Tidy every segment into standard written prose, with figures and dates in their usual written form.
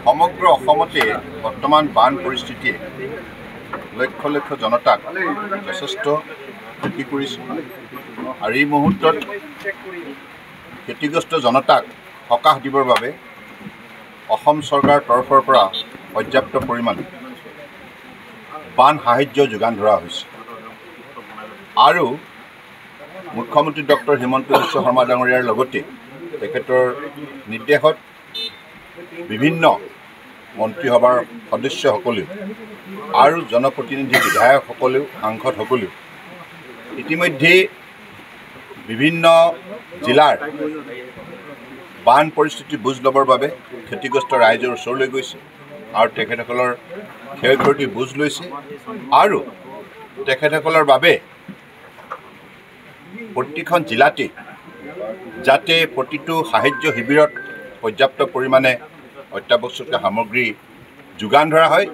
সমগ্ৰ অসমতে বৰ্তমান বান পৰিস্থিতিয়ে লক্ষ লক্ষ জনতাক যথেষ্ট ক্ষতি কৰিছে আৰু এই মুহূৰ্তত ক্ষতিগ্ৰস্ত জনতাক সকাহ দিবৰ বাবে অসম চৰকাৰৰ তৰফৰ পৰা পৰ্যাপ্ত পৰিমাণে বান সাহায্য যোগান ধৰা হৈছে আৰু মুখ্যমন্ত্ৰী ডক্টৰ হিমন্ত বিশ্ব শৰ্মা ডাঙৰীয়াৰ লগতে তেখেতৰ নিৰ্দেশত বিভিন্ন মন্ত্ৰীসভাৰ সদস্যসকলেও আৰু জনপ্ৰতিনিধি বিধায়কসকলেও সাংসদসকলেও ইতিমধ্যে বিভিন্ন জিলাৰ বান পৰিস্থিতি বুজ ল'বৰ বাবে ক্ষতিগ্ৰস্ত ৰাইজৰ ওচৰলৈ গৈছে আৰু তেখেতসকলৰ ক্ষয় ক্ষতি বুজ লৈছে আৰু তেখেতসকলৰ বাবে প্ৰতিখন জিলাতে যাতে প্ৰতিটো সাহায্য শিবিৰত পৰ্যাপ্ত পৰিমাণে অত্যাৱশ্যকীয় সামগ্ৰী যোগান ধৰা হয়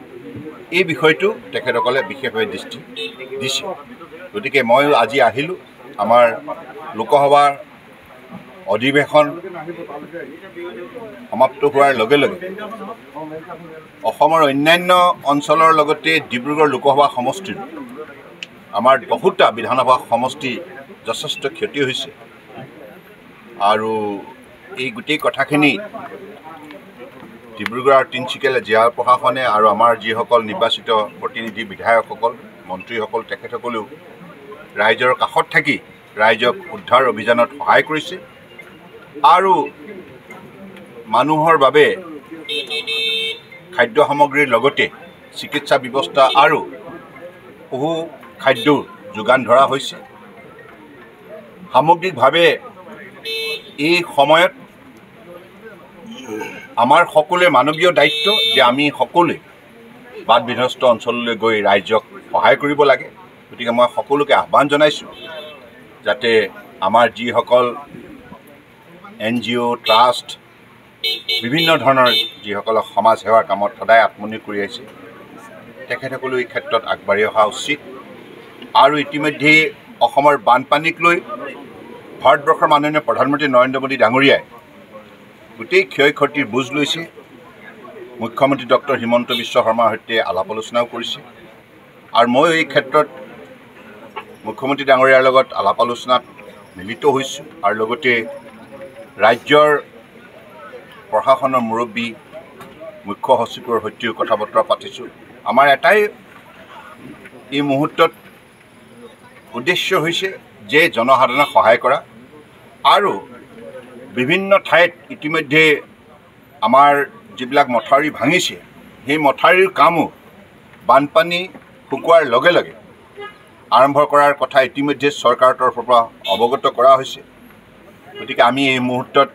এই বিষয়টো তেখেতসকলে বিশেষভাৱে দৃষ্টি দিছে গতিকে মই আজি আহিলোঁ আমাৰ লোকসভাৰ অধিৱেশন সমাপ্ত হোৱাৰ লগে লগে অসমৰ অন্যান্য অঞ্চলৰ লগতে ডিব্ৰুগড় লোকসভা সমষ্টিৰ আমাৰ বহুটা বিধানসভা সমষ্টি যথেষ্ট ক্ষতি হৈছে আৰু এই গোটেই কথাখিনি ডিব্ৰুগড় আৰু তিনিচুকীয়া জিলা প্ৰশাসনে আৰু আমাৰ যিসকল নিৰ্বাচিত প্ৰতিনিধি বিধায়কসকল মন্ত্ৰীসকল তেখেতসকলেও ৰাইজৰ কাষত থাকি ৰাইজক উদ্ধাৰ অভিযানত সহায় কৰিছে আৰু মানুহৰ বাবে খাদ্য সামগ্ৰীৰ লগতে চিকিৎসা ব্যৱস্থা আৰু পশু খাদ্য যোগান ধৰা হৈছে সামগ্ৰিকভাৱে এই সময়ত আমাৰ সকলোৰে মানৱীয় দায়িত্ব যে আমি সকলোৱে বান বিধ্বস্ত অঞ্চললৈ গৈ ৰাইজক সহায় কৰিব লাগে গতিকে মই সকলোকে আহ্বান জনাইছোঁ যাতে আমাৰ যিসকল NGO ট্ৰাষ্ট বিভিন্ন ধৰণৰ যিসকলে সমাজ সেৱাৰ কামত সদায় আত্মনিয়োগ কৰি আহিছে তেখেতসকলেও এই ক্ষেত্ৰত আগবাঢ়ি অহা উচিত আৰু ইতিমধ্যে অসমৰ বানপানীক লৈ ভাৰতবৰ্ষৰ মাননীয় প্ৰধানমন্ত্ৰী নৰেন্দ্ৰ মোদী ডাঙৰীয়াই গোটেই ক্ষয় ক্ষতিৰ বুজ লৈছে মুখ্যমন্ত্ৰী ডক্টৰ হিমন্ত বিশ্ব শৰ্মাৰ সৈতে আলাপ আলোচনাও কৰিছে আৰু মই এই ক্ষেত্ৰত মুখ্যমন্ত্ৰী ডাঙৰীয়াৰ লগত আলাপ আলোচনাত মিলিত হৈছোঁ আৰু লগতে ৰাজ্যৰ প্ৰশাসনৰ মুৰব্বী মুখ্য সচিবৰ সৈতেও কথা বতৰা পাতিছোঁ আমাৰ এটাই এই মুহূৰ্তত উদ্দেশ্য হৈছে যে জনসাধাৰণক সহায় কৰা আৰু বিভিন্ন ঠাইত ইতিমধ্যে আমাৰ যিবিলাক মথাউৰি ভাঙিছে সেই মথাউৰিৰ কামো বানপানী শুকোৱাৰ লগে লগে আৰম্ভ কৰাৰ কথা ইতিমধ্যে চৰকাৰৰ তৰফৰ পৰা অৱগত কৰা হৈছে গতিকে আমি এই মুহূৰ্তত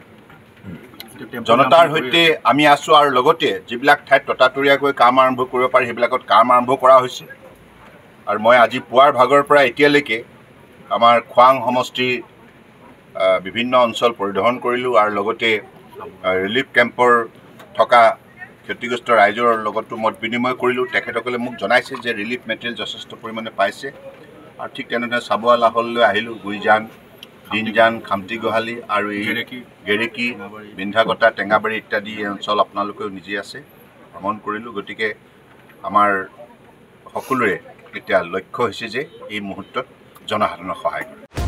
জনতাৰ সৈতে আমি আছোঁ আৰু লগতে যিবিলাক ঠাইত ততাতৰীয়াকৈ কাম আৰম্ভ কৰিব পাৰি সেইবিলাকত কাম আৰম্ভ কৰা হৈছে আৰু মই আজি পুৱাৰ ভাগৰ পৰা এতিয়ালৈকে আমাৰ খোৱাং সমষ্টিৰ বিভিন্ন অঞ্চল পৰিদৰ্শন কৰিলোঁ আৰু লগতে ৰিলিফ কেম্পৰ থকা ক্ষতিগ্ৰস্ত ৰাইজৰ লগতো মত বিনিময় কৰিলোঁ তেখেতসকলে মোক জনাইছে যে ৰিলিফ মেটেৰিয়েল যথেষ্ট পৰিমাণে পাইছে আৰু ঠিক তেনেদৰে চাবুৱা লাহোললৈ আহিলোঁ গুইজান দিনজান খামটি গোহালি আৰু এই গেৰেকী বিন্ধাগতা টেঙাবাৰী ইত্যাদি এই অঞ্চল আপোনালোকেও নিজে আছে ভ্ৰমণ কৰিলোঁ গতিকে আমাৰ সকলোৰে এতিয়া লক্ষ্য হৈছে যে এই মুহূৰ্তত জনসাধাৰণক সহায় কৰে